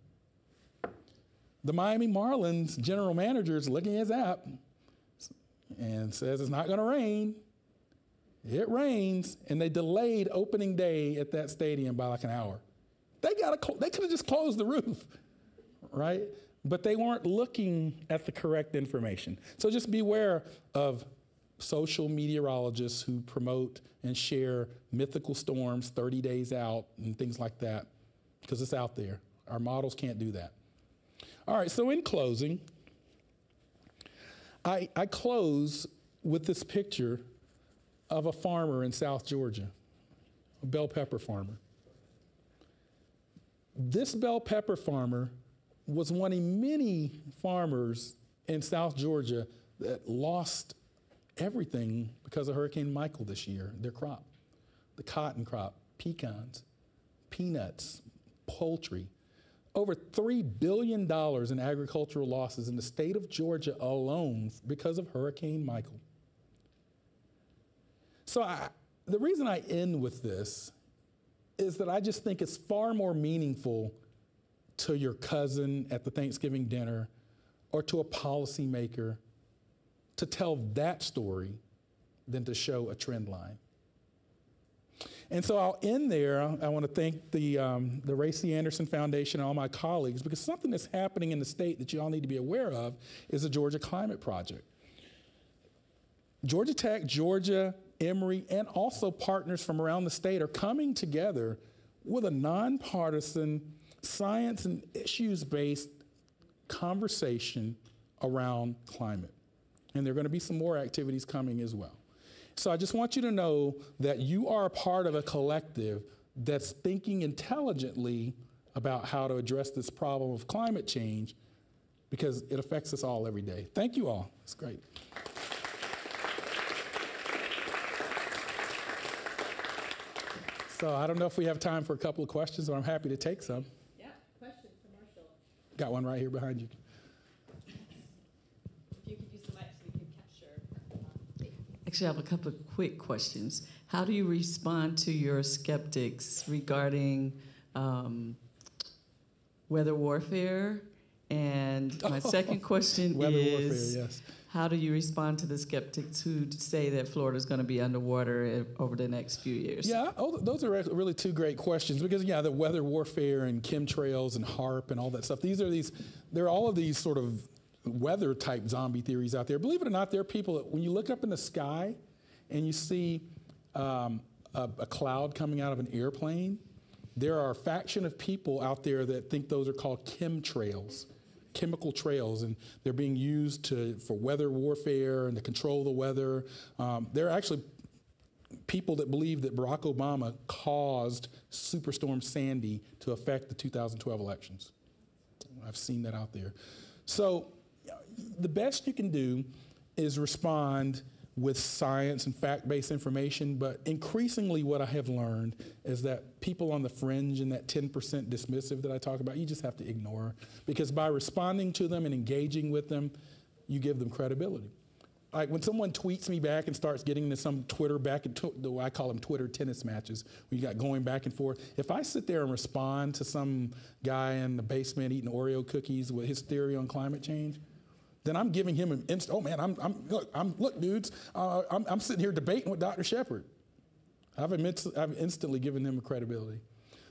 The Miami Marlins general manager is looking at his app and says it's not going to rain. It rains, and they delayed opening day at that stadium by like an hour. They could have just closed the roof, right? But they weren't looking at the correct information. So just beware of social meteorologists who promote and share mythical storms 30 days out and things like that, because it's out there. Our models can't do that. All right, so in closing, I close with this picture of a farmer in South Georgia, a bell pepper farmer. This bell pepper farmer was one of many farmers in South Georgia that lost everything because of Hurricane Michael this year, their crop, the cotton crop, pecans, peanuts, poultry. Over $3 billion in agricultural losses in the state of Georgia alone because of Hurricane Michael. So the reason I end with this is that I just think it's far more meaningful to your cousin at the Thanksgiving dinner or to a policymaker to tell that story than to show a trend line. And so I'll end there. I want to thank the Ray C. Anderson Foundation and all my colleagues, because something that's happening in the state that you all need to be aware of is the Georgia Climate Project. Georgia Tech, Georgia, Emory, and also partners from around the state are coming together with a nonpartisan, science and issues-based conversation around climate. And there are going to be some more activities coming as well. So I just want you to know that you are a part of a collective that's thinking intelligently about how to address this problem of climate change, because it affects us all every day. Thank you all. It's great. So I don't know if we have time for a couple of questions, but I'm happy to take some. Yeah, question for Marshall. Got one right here behind you. If you could use the mic so we can capture. Actually, I have a couple of quick questions. How do you respond to your skeptics regarding weather warfare? And my second question Weather is, warfare, yes. how do you respond to the skeptics who say that Florida's going to be underwater over the next few years? Yeah, those are really two great questions, because the weather warfare and chemtrails and HARP and all that stuff, there are all of these sort of weather type zombie theories out there. Believe it or not, there are people that when you look up in the sky and you see a cloud coming out of an airplane, there are a faction of people out there that think those are called chemtrails. Chemical trails, and they're being used for weather warfare and to control the weather. There are actually people that believe that Barack Obama caused Superstorm Sandy to affect the 2012 elections. I've seen that out there. So the best you can do is respond with science and fact-based information, but increasingly what I have learned is that people on the fringe and that 10% dismissive that I talk about, you just have to ignore, because by responding to them and engaging with them, you give them credibility. Like when someone tweets me back and starts getting into some Twitter I call them Twitter tennis matches, where you got going back and forth. If I sit there and respond to some guy in the basement eating Oreo cookies with his theory on climate change, then I'm giving him an instant, oh man, look dudes, I'm sitting here debating with Dr. Shepard. I've instantly given him a credibility.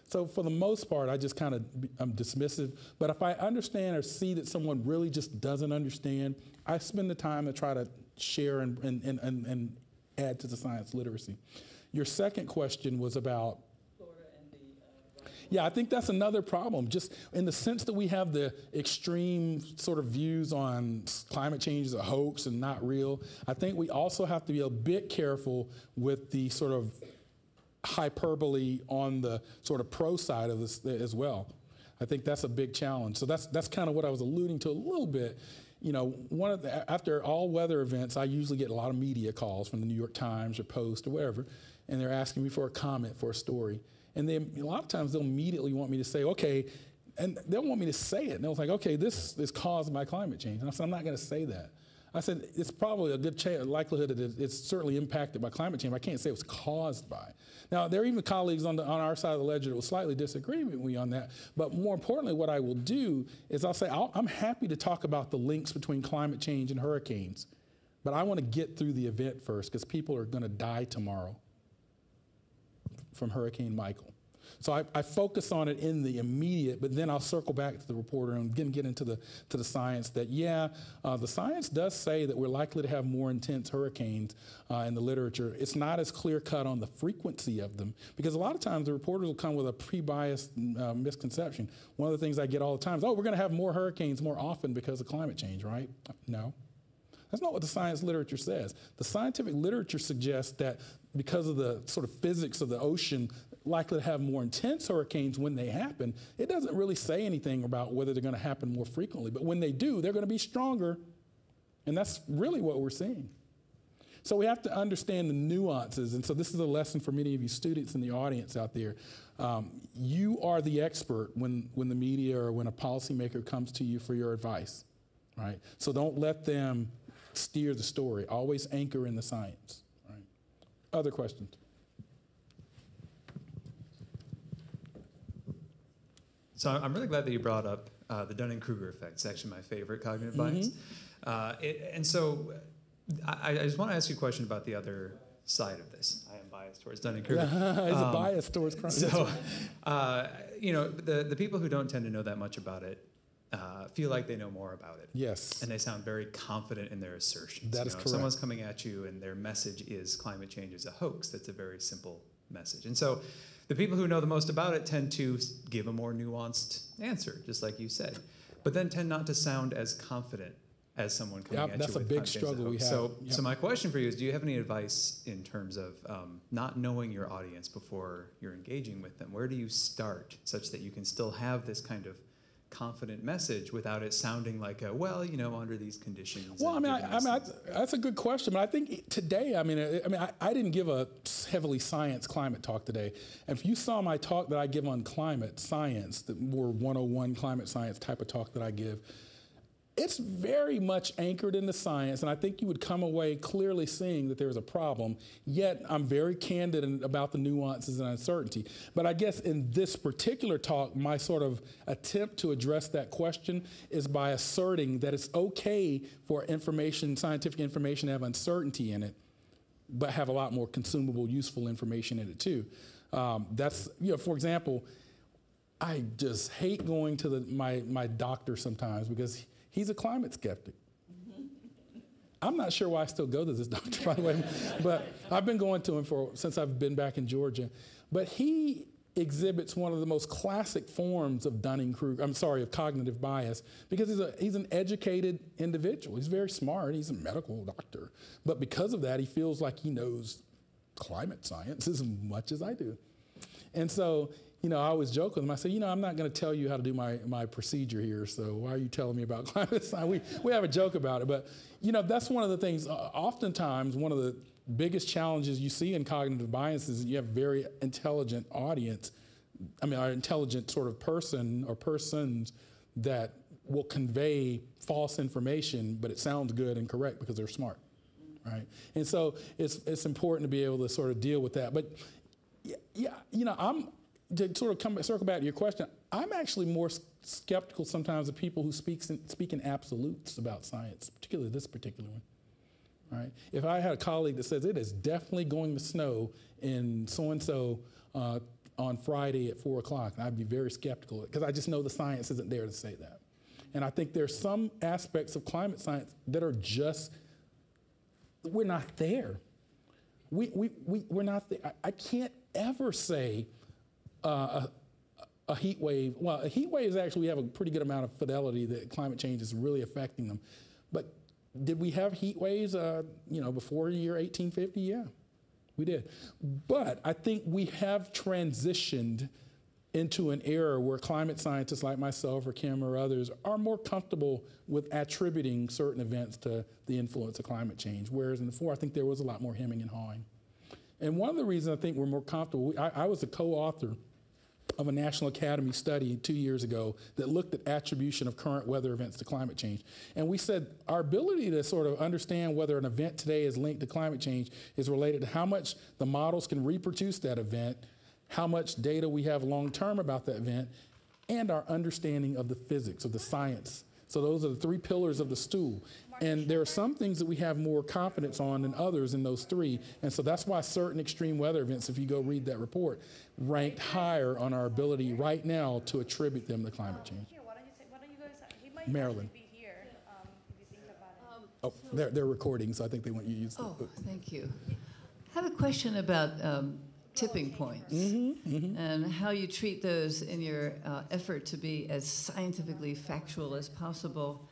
So for the most part, I just I'm dismissive. But if I understand or see that someone really just doesn't understand, I spend the time to try to share and add to the science literacy. Your second question was about Yeah, I think that's another problem, just in the sense that we have the extreme sort of views on climate change as a hoax and not real. I think we also have to be a bit careful with the sort of hyperbole on the sort of pro side of this as well. I think that's a big challenge. So that's kind of what I was alluding to a little bit. You know, after all weather events, I usually get a lot of media calls from the New York Times or Post or whatever, and they're asking me for a comment for a story. And then a lot of times they'll immediately want me to say, okay, and they'll want me to say it. And they'll like, okay, this is caused by climate change. And I said, I'm not going to say that. I said, it's probably a good likelihood that it's certainly impacted by climate change. I can't say it was caused by. Now, there are even colleagues on our side of the ledger that will slightly disagree with me on that. But more importantly, what I will do is I'll say, I'm happy to talk about the links between climate change and hurricanes. But I want to get through the event first, because people are going to die tomorrow from Hurricane Michael. So I focus on it in the immediate, but then I'll circle back to the reporter and again get into the science that, the science does say that we're likely to have more intense hurricanes in the literature. It's not as clear cut on the frequency of them, because a lot of times the reporters will come with a pre-biased misconception. One of the things I get all the time is, we're going to have more hurricanes more often because of climate change, right? No. That's not what the science literature says. The scientific literature suggests that because of the sort of physics of the ocean, likely to have more intense hurricanes when they happen, it doesn't really say anything about whether they're going to happen more frequently. But when they do, they're going to be stronger. And that's really what we're seeing. So we have to understand the nuances. And so this is a lesson for many of you students in the audience out there. You are the expert when the media or when a policymaker comes to you for your advice, right? So don't let them steer the story. Always anchor in the science, right? Other questions? So I'm really glad that you brought up the Dunning-Kruger effect. It's actually my favorite cognitive bias. And so I just want to ask you a question about the other side of this. I am biased towards Dunning-Kruger. It's a bias towards crime. So, the people who don't tend to know that much about it feel like they know more about it. Yes. And they sound very confident in their assertions. That is If correct. someone's coming at you and their message is climate change is a hoax, that's a very simple message. And so the people who know the most about it tend to give a more nuanced answer, just like you said, but then tend not to sound as confident as someone coming at you that's a with big climate change is a struggle we hoax. have. So my question for you is, do you have any advice in terms of not knowing your audience before you're engaging with them? Where do you start such that you can still have this kind of confident message without it sounding like a, well, under these conditions? Well, that's a good question, but I think today, I didn't give a heavily science climate talk today. And if you saw my talk that I give on climate science, the more 101 climate science type of talk that I give, it's very much anchored in the science, and I think you would come away clearly seeing that there's a problem, yet I'm very candid about the nuances and uncertainty. But I guess in this particular talk, my sort of attempt to address that question is by asserting that it's okay for scientific information to have uncertainty in it, but have a lot more consumable, useful information in it too. That's, for example, I just hate going to my doctor sometimes because he's a climate skeptic. I'm not sure why I still go to this doctor, by the way, but I've been going to him since I've been back in Georgia. But he exhibits one of the most classic forms of of cognitive bias, because he's an educated individual. He's very smart. He's a medical doctor. But because of that, he feels like he knows climate science as much as I do. And so, I always joke with him. I say, I'm not going to tell you how to do my procedure here, so why are you telling me about climate science? We have a joke about it, but, that's one of the things. Oftentimes, one of the biggest challenges you see in cognitive bias is you have a very intelligent audience, an intelligent sort of person or persons that will convey false information, but it sounds good and correct because they're smart, right? And so it's important to be able to sort of deal with that. But, to sort of circle back to your question, I'm actually more skeptical sometimes of people who speak in absolutes about science, particularly this particular one. Right? If I had a colleague that says it is definitely going to snow in so-and-so on Friday at 4 o'clock, I'd be very skeptical because I just know the science isn't there to say that. And I think there's some aspects of climate science that are just, we're not there. We're not there. I can't ever say a heat wave. Well, a heat wave is actually, we have a pretty good amount of fidelity that climate change is really affecting them. But did we have heat waves, before the year 1850? Yeah, we did. But I think we have transitioned into an era where climate scientists like myself or Kim or others are more comfortable with attributing certain events to the influence of climate change, whereas before I think there was a lot more hemming and hawing. And one of the reasons I think we're more comfortable, I was a co-author of a National Academy study 2 years ago that looked at attribution of current weather events to climate change. And we said our ability to sort of understand whether an event today is linked to climate change is related to how much the models can reproduce that event, how much data we have long-term about that event, and our understanding of the physics, of the science. So those are the three pillars of the stool. And there are some things that we have more confidence on than others in those three. And so that's why certain extreme weather events, if you go read that report, ranked higher on our ability right now to attribute them to climate change. Here, why don't you guys, he might Maryland. actually be here, if you think about it. Oh, they're recording, so I think they want you to use the. Oh, thank you. I have a question about tipping points and how you treat those in your effort to be as scientifically factual as possible.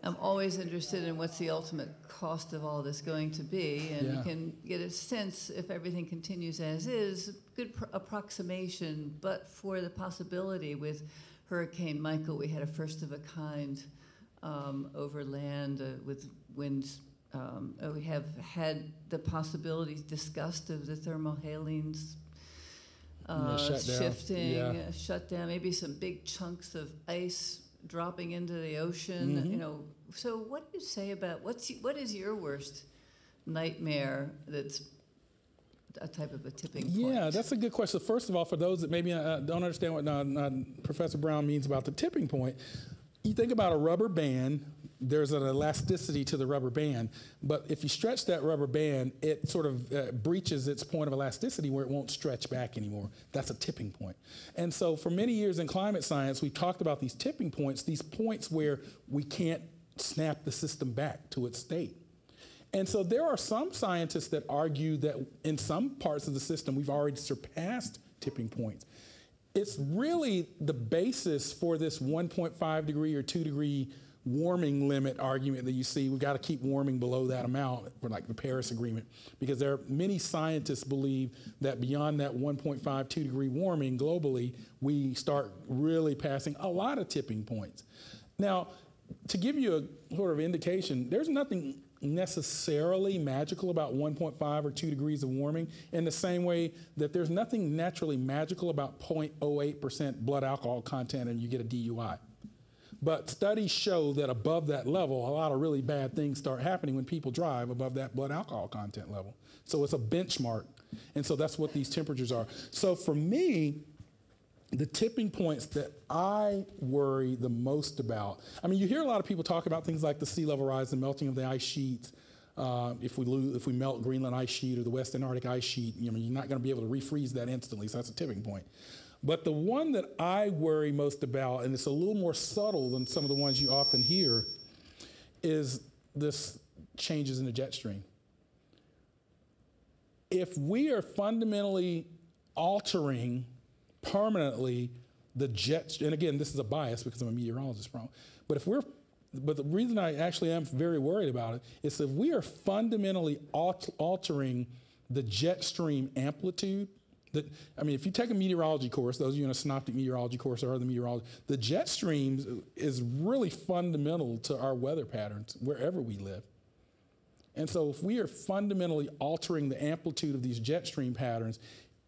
I'm always interested in what's the ultimate cost of all this going to be, and you can get a sense, if everything continues as is, good approximation, but for the possibility with Hurricane Michael, we had a first of a kind over land with winds. We have had the possibilities discussed of the thermohalines shifting, shutdown, maybe some big chunks of ice dropping into the ocean. So what do you say about what is your worst nightmare that's a type of a tipping point? Yeah, that's a good question. First of all, for those that maybe don't understand what Professor Brown means about the tipping point, you think about a rubber band there's an elasticity to the rubber band. But if you stretch that rubber band, it sort of breaches its point of elasticity where it won't stretch back anymore. That's a tipping point. And so for many years in climate science, we talked about these tipping points, these points where we can't snap the system back to its state. And so there are some scientists that argue that in some parts of the system, we've already surpassed tipping points. It's really the basis for this 1.5 degree or 2 degree warming limit argument that you see. We've got to keep warming below that amount for like the Paris Agreement, because there are many scientists believe that beyond that 1.5, 2 degree warming globally, we start really passing a lot of tipping points. Now, to give you a sort of indication, there's nothing necessarily magical about 1.5 or 2 degrees of warming, in the same way that there's nothing naturally magical about 0.08% blood alcohol content and you get a DUI. But studies show that above that level, a lot of really bad things start happening when people drive above that blood alcohol content level. So it's a benchmark. And so that's what these temperatures are. So for me, the tipping points that I worry the most about, I mean, you hear a lot of people talk about things like the sea level rise, the melting of the ice sheets. If we melt Greenland ice sheet or the West Antarctic ice sheet, you're not going to be able to refreeze that instantly, so that's a tipping point. But the one that I worry most about, and it's a little more subtle than some of the ones you often hear, is this changes in the jet stream. If we are fundamentally altering permanently the jet, and again, this is a bias because I'm a meteorologist, but the reason I actually am very worried about it is if we are fundamentally altering the jet stream amplitude. If you take a meteorology course, those of you in a synoptic meteorology course or other meteorology, the jet streams is really fundamental to our weather patterns wherever we live. And so if we are fundamentally altering the amplitude of these jet stream patterns,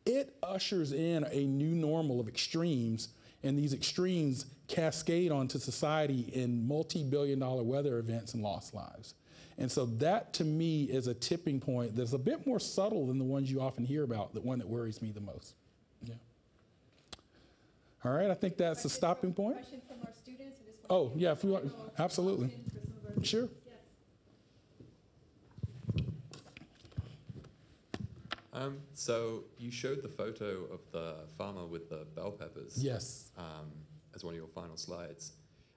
it ushers in a new normal of extremes, and these extremes cascade onto society in multi-billion-dollar weather events and lost lives. And so that, to me, is a tipping point that's a bit more subtle than the ones you often hear about, the one that worries me the most. Yeah. All right, I think that's a stopping point. Question from our students. Oh, yeah, if we want, absolutely. Sure. So you showed the photo of the farmer with the bell peppers. Yes. As one of your final slides.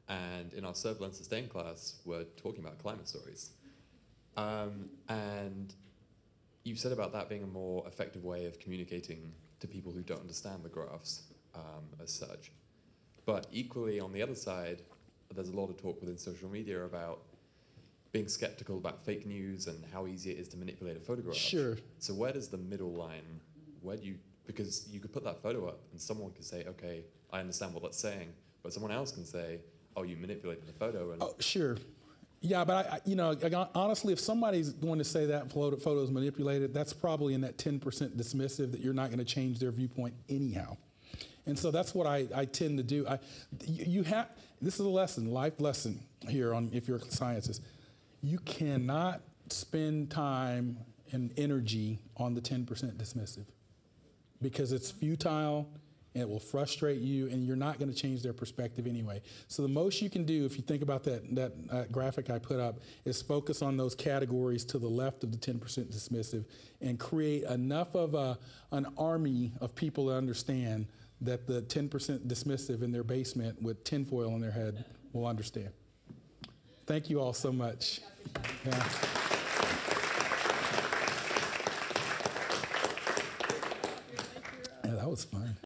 And in our Survival and Sustain class, we're talking about climate stories. And you said about that being a more effective way of communicating to people who don't understand the graphs as such. But equally, on the other side, there's a lot of talk within social media about being skeptical about fake news and how easy it is to manipulate a photograph. Sure. So where does the middle line, because you could put that photo up and someone could say, okay, I understand what that's saying, but someone else can say, oh, you manipulated the photo. And oh, sure. Yeah, but honestly, if somebody's going to say that photo is manipulated, that's probably in that 10% dismissive that you're not going to change their viewpoint anyhow. And so that's what I tend to do. This is a lesson, life lesson here on if you're a scientist. You cannot spend time and energy on the 10% dismissive because it's futile and it will frustrate you and you're not going to change their perspective anyway. So the most you can do, if you think about that graphic I put up, is focus on those categories to the left of the 10% dismissive and create enough of an army of people to understand that the 10% dismissive in their basement with tinfoil on their head will understand. Thank you all so much. Yeah. Yeah, that was fun.